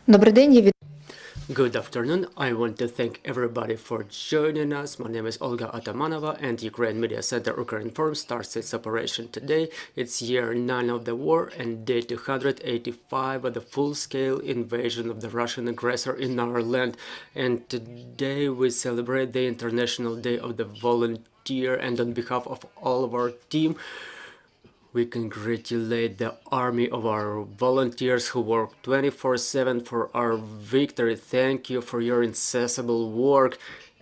Добрий день, я Good afternoon. I want to thank everybody for joining us. My name is Olga Atamanova and Ukraine Media Center Ukrinform starts its operation today. It's year 9 of the war and day 285 of the full-scale invasion of the Russian aggressor in our land. And today we celebrate the International Day of the Volunteer, and on behalf of all of our team, we congratulate the army of our volunteers who work 24/7 for our victory. Thank you for your incessant work.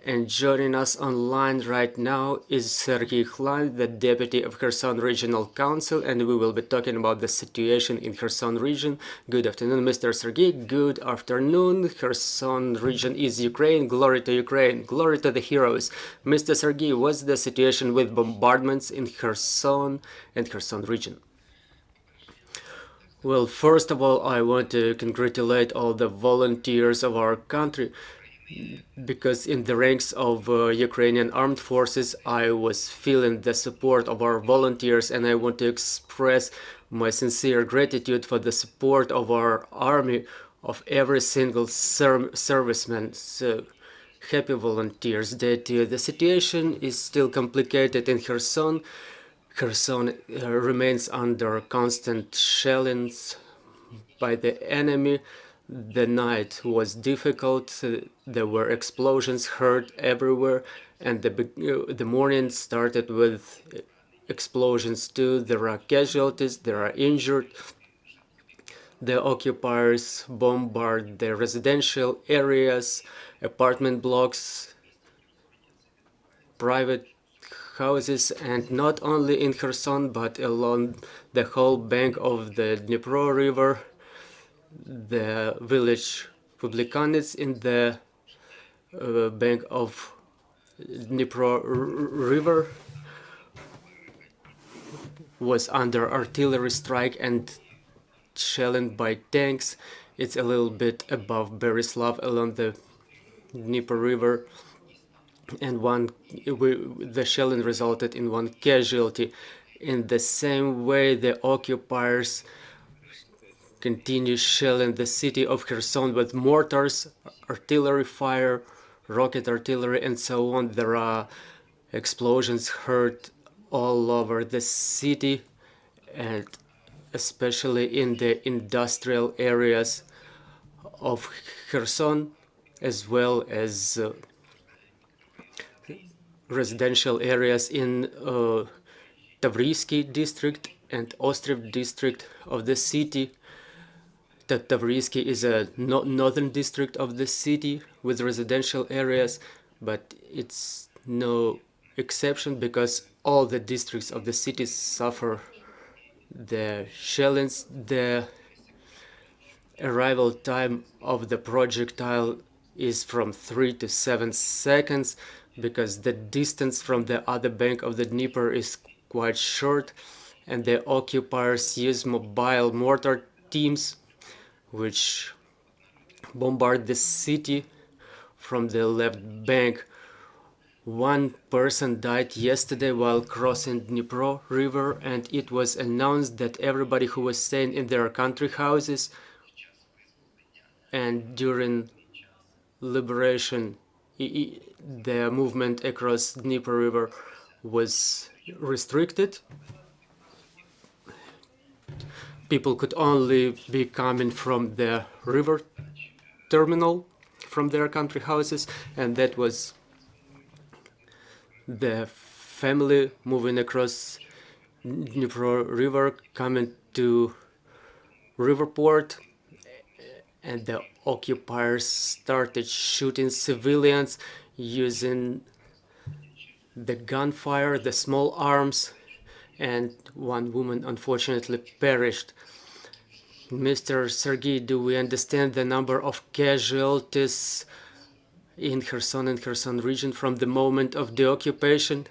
And joining us online right now is Serhii Khlan, the deputy of Kherson Regional Council, and we will be talking about the situation in Kherson region. Good afternoon, Mr. Serhii. Good afternoon. Kherson region is Ukraine. Glory to Ukraine. Glory to the heroes. Mr. Serhii, what's the situation with bombardments in Kherson and Kherson region? Well, first of all, I want to congratulate all the volunteers of our country, because in the ranks of Ukrainian armed forces, I was feeling the support of our volunteers, and I want to express my sincere gratitude for the support of our army, of every single serviceman. So, happy Volunteers Day to you. The situation is still complicated in Kherson. Kherson remains under constant shellings by the enemy. The night was difficult, there were explosions heard everywhere, and the morning started with explosions too. There are casualties, there are injured. The occupiers bombard the residential areas, apartment blocks, private houses, and not only in Kherson but along the whole bank of the Dnipro River. The village Publikanets in the bank of Dnipro River was under artillery strike and shelling by tanks. It's a little bit above Berislav along the Dnipro River, and the shelling resulted in one casualty. In the same way, the occupiers continue shelling the city of Kherson with mortars, artillery fire, rocket artillery, and so on. There are explosions heard all over the city, and especially in the industrial areas of Kherson, as well as residential areas in Tavrisky district and Ostrev district of the city. Tavrisky is a northern district of the city with residential areas, but it's no exception because all the districts of the city suffer the shellings. The arrival time of the projectile is from 3 to 7 seconds because the distance from the other bank of the Dnieper is quite short, and the occupiers use mobile mortar teams which bombard the city from the left bank. One person died yesterday while crossing Dnipro River, and it was announced that everybody who was staying in their country houses and during liberation the movement across Dnipro River was restricted. People could only be coming from the river terminal from their country houses, and that was the family moving across Dnipro River coming to Riverport, and the occupiers started shooting civilians using the gunfire, the small arms, and one woman unfortunately perished. Mr. Serhii, do we understand the number of casualties in Kherson and Kherson region from the moment of the occupation?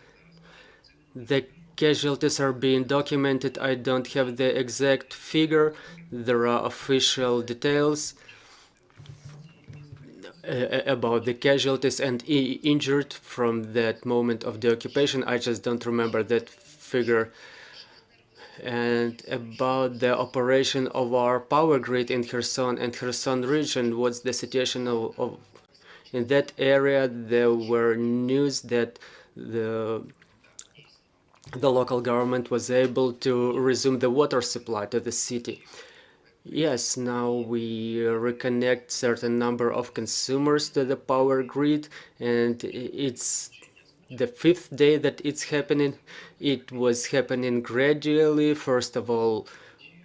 The casualties are being documented. I don't have the exact figure. There are official details about the casualties and injured from that moment of the occupation. I just don't remember that figure and about the operation of our power grid in Kherson and Kherson region. What's the situation of in that area? There were news that the local government was able to resume the water supply to the city. Yes, now we reconnect certain number of consumers to the power grid, and it's the fifth day that it's happening. It was happening gradually. First of all,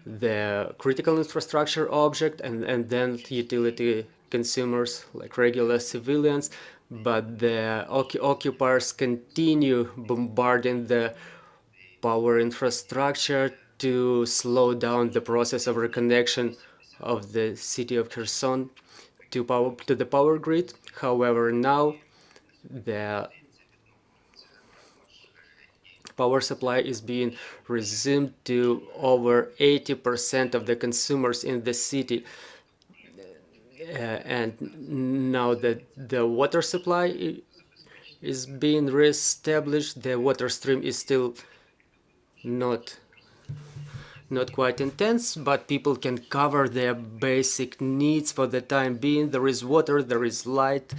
the critical infrastructure object, and then utility consumers like regular civilians. But the occupiers continue bombarding the power infrastructure to slow down the process of reconnection of the city of Kherson to the power grid. However, now the power supply is being resumed to over 80% of the consumers in the city. And now that the water supply is being reestablished, the water stream is still not quite intense, but people can cover their basic needs for the time being. There is water, there is light,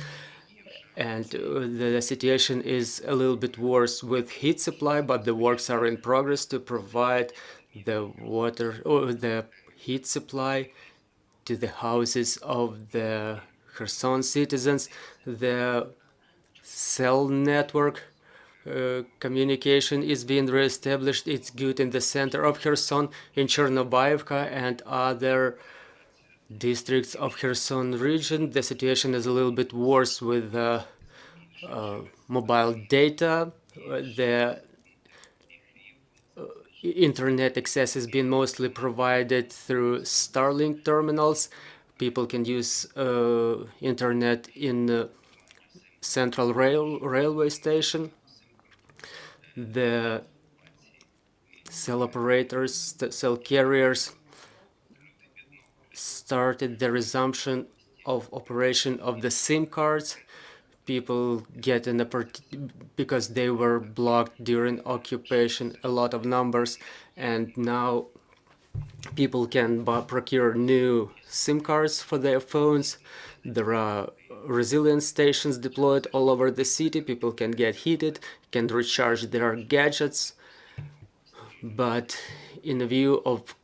and the situation is a little bit worse with heat supply, but the works are in progress to provide the water or the heat supply to the houses of the Kherson citizens. The cell network communication is being reestablished. It's good in the center of Kherson, in Chernobyevka and other districts of Kherson region. The situation is a little bit worse with mobile data. The internet access has been mostly provided through Starlink terminals. People can use internet in central railway station. The cell operators, the cell carriers started the resumption of operation of the SIM cards. People get in because they were blocked during occupation, a lot of numbers, and now people can procure new SIM cards for their phones. There are resilience stations deployed all over the city. People can get heated, can recharge their gadgets, but in view of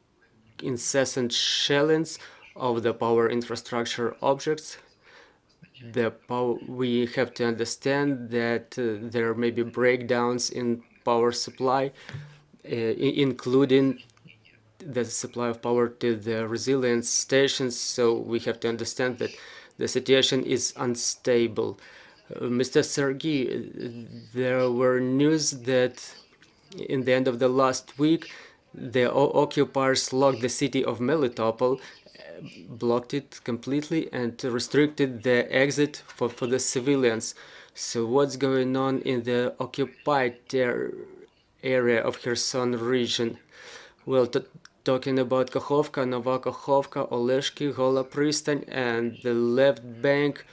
incessant shellings of the power infrastructure objects, we have to understand that there may be breakdowns in power supply, including the supply of power to the resilience stations. So we have to understand that the situation is unstable. Mr. Serhii, there were news that in the end of the last week, the occupiers locked the city of Melitopol, blocked it completely, and restricted the exit for the civilians. So what's going on in the occupied area of Kherson region? Well, talking about Kakhovka, Nova Kakhovka, Oleshki, Gola Pristan, and the left bank,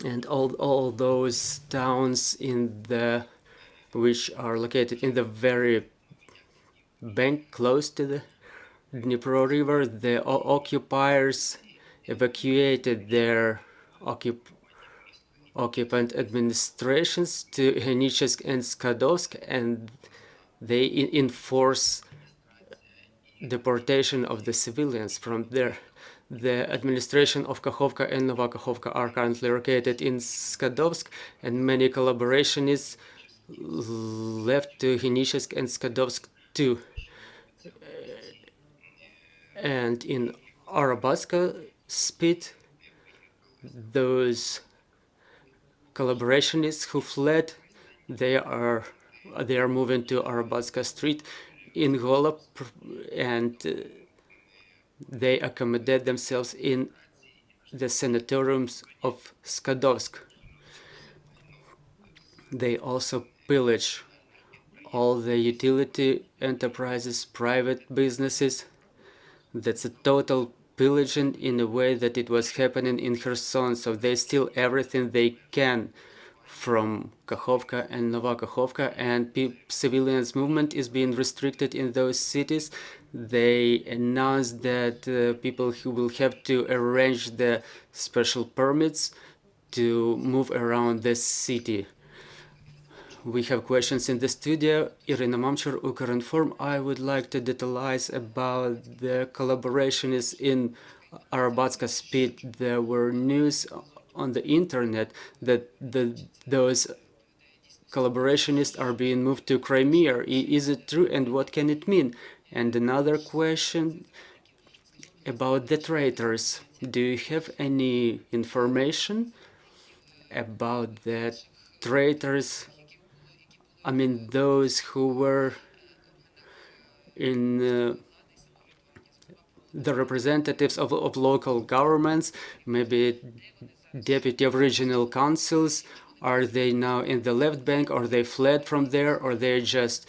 and all those towns which are located in the very bank close to the Dnipro River, the occupiers evacuated their occupant administrations to Henichevsk and Skadovsk, and they enforce deportation of the civilians from there. The administration of Kakhovka and Nova Kakhovka are currently located in Skadovsk, and many collaborationists left to Henichevsk and Skadovsk too. And in Arabazka Spit, those collaborationists who fled, they are moving to Arabazka Street in Golop, and they accommodate themselves in the sanatoriums of Skadovsk. They also pillage all the utility enterprises, private businesses. That's a total pillaging in a way that it was happening in Kherson. So they steal everything they can from Kakhovka and Nova Kakhovka, and civilians movement is being restricted in those cities. They announced that people who will have to arrange the special permits to move around the city. We have questions in the studio. Irina Mamchur, Ukrinform. I would like to detailize about the collaborationists in Arabatska Spit. There were news on the internet that those collaborationists are being moved to Crimea. Is it true, and what can it mean? And another question about the traitors. Do you have any information about the traitors? I mean, those who were in the representatives of local governments, maybe deputy of regional councils. Are they now in the left bank, or they fled from there, or they just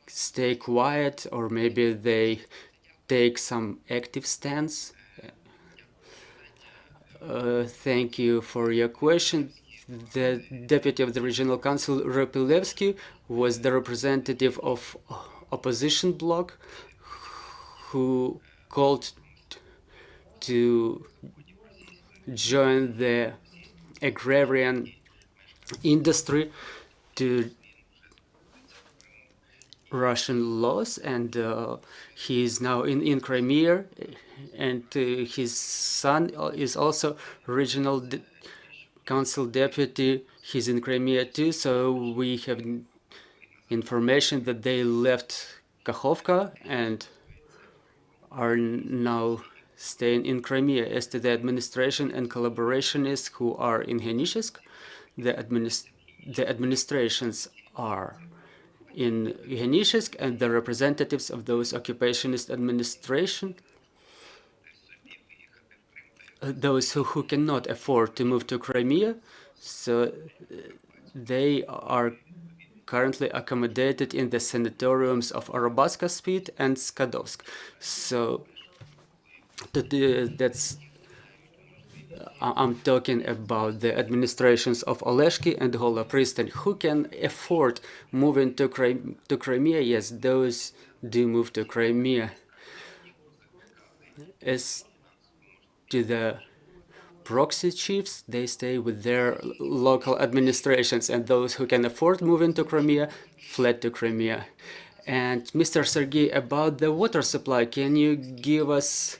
stay quiet, or maybe they take some active stance? Thank you for your question. The deputy of the regional council, Ropilevsky, was the representative of opposition bloc who called to join the agrarian industry to Russian laws, and he is now in Crimea, and his son is also regional council deputy. He's in Crimea too, so we have information that they left Kakhovka and are now staying in Crimea. As to the administration and collaborationists who are in Henishevsk, the administrations are in Henishevsk, and the representatives of those occupationist administration, those who cannot afford to move to Crimea, so they are currently accommodated in the sanatoriums of Arabatska Spit and Skadovsk. So that's I'm talking about the administrations of Oleshki and Hola Pristan, who can afford moving to Crimea. Yes, those do move to Crimea. As to the proxy chiefs, they stay with their local administrations, and those who can afford moving to Crimea fled to Crimea. And Mr. Serhii, about the water supply, can you give us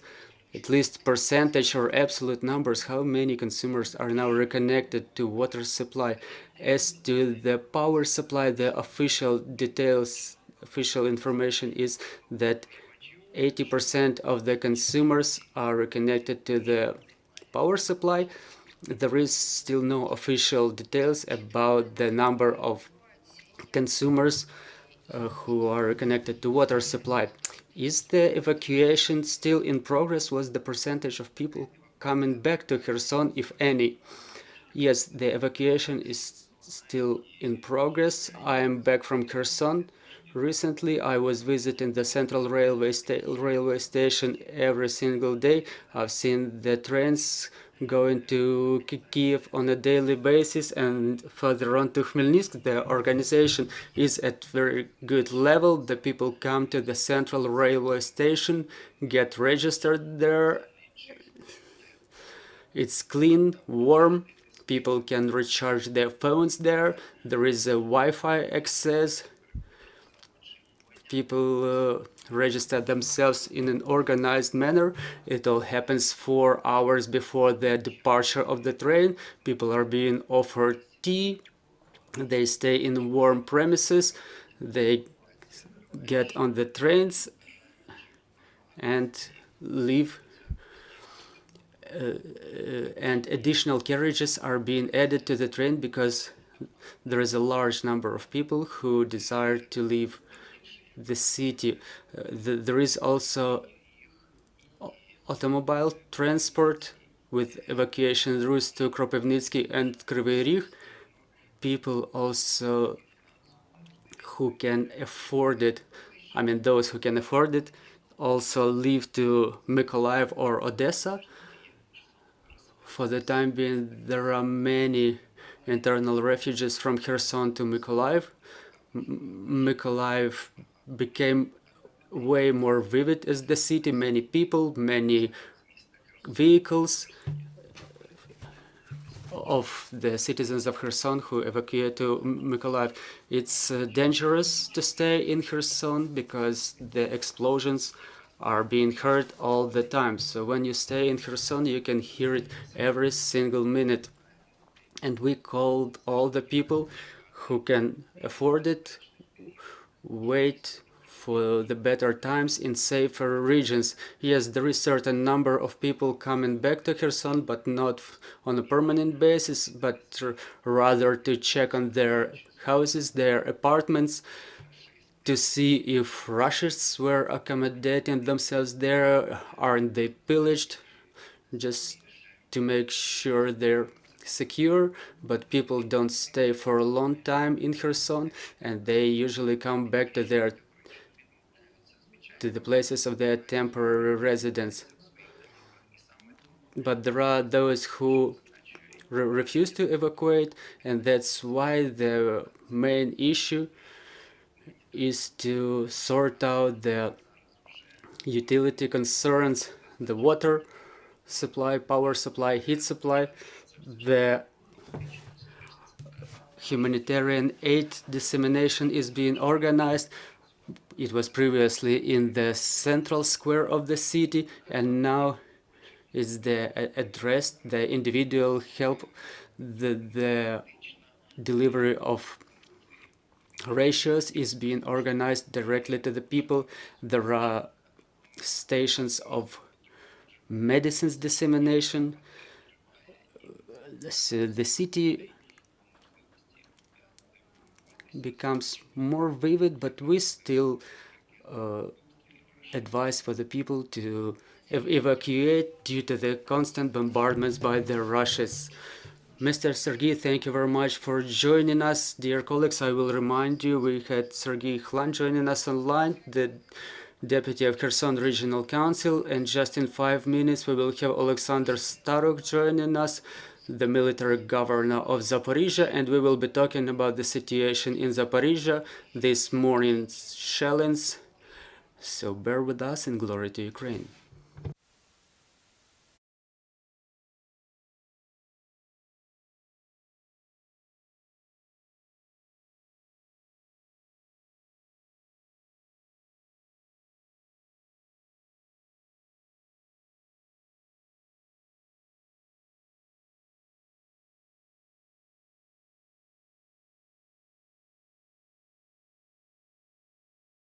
at least percentage or absolute numbers? How many consumers are now reconnected to water supply? As to the power supply, the official details, official information is that 80% of the consumers are reconnected to the power supply. There is still no official details about the number of consumers who are connected to water supply. Is the evacuation still in progress? Was the percentage of people coming back to Kherson, if any? Yes, the evacuation is still in progress. I am back from Kherson. Recently, I was visiting the central railway station every single day. I've seen the trains going to Kiev on a daily basis, and further on to Khmelnytsk. The organization is at very good level. The people come to the central railway station, get registered there. It's clean, warm. People can recharge their phones there. There is a Wi-Fi access. People register themselves in an organized manner. It all happens 4 hours before the departure of the train. People are being offered tea. They stay in warm premises. They get on the trains and leave. And additional carriages are being added to the train because there is a large number of people who desire to leave the city. There is also automobile transport with evacuation routes to Kropivnitsky and Kryvyi Rih. People also who can afford it, I mean those who can afford it, also leave to Mykolaiv or Odessa. For the time being, there are many internal refugees from Kherson to Mykolaiv. Mykolaiv became way more vivid as the city, many people, many vehicles of the citizens of Kherson who evacuated to Mykolaiv. It's dangerous to stay in Kherson because the explosions are being heard all the time. So when you stay in Kherson, you can hear it every single minute. And we called all the people who can afford it, wait for the better times in safer regions. Yes, there is certain number of people coming back to Kherson, but not on a permanent basis, but rather to check on their houses, their apartments, to see if Russians were accommodating themselves there, aren't they pillaged, just to make sure they're secure. But people don't stay for a long time in Kherson, and they usually come back to the places of their temporary residence. But there are those who refuse to evacuate, and that's why the main issue is to sort out the utility concerns, the water supply, power supply, heat supply, the humanitarian aid dissemination is being organized. It was previously in the central square of the city, and now is addressed the individual help, the delivery of ratios is being organized directly to the people. There are stations of medicines dissemination. So the city becomes more vivid, but we still advise for the people to evacuate due to the constant bombardments by the Russians. Mr. Serhii, thank you very much for joining us. Dear colleagues, I will remind you we had Serhii Khlan joining us online, the Deputy of Kherson Regional Council, and just in 5 minutes we will have Alexander Staruk joining us, the military governor of Zaporizhia, and we will be talking about the situation in Zaporizhia, this morning's shellings. So bear with us, and glory to Ukraine.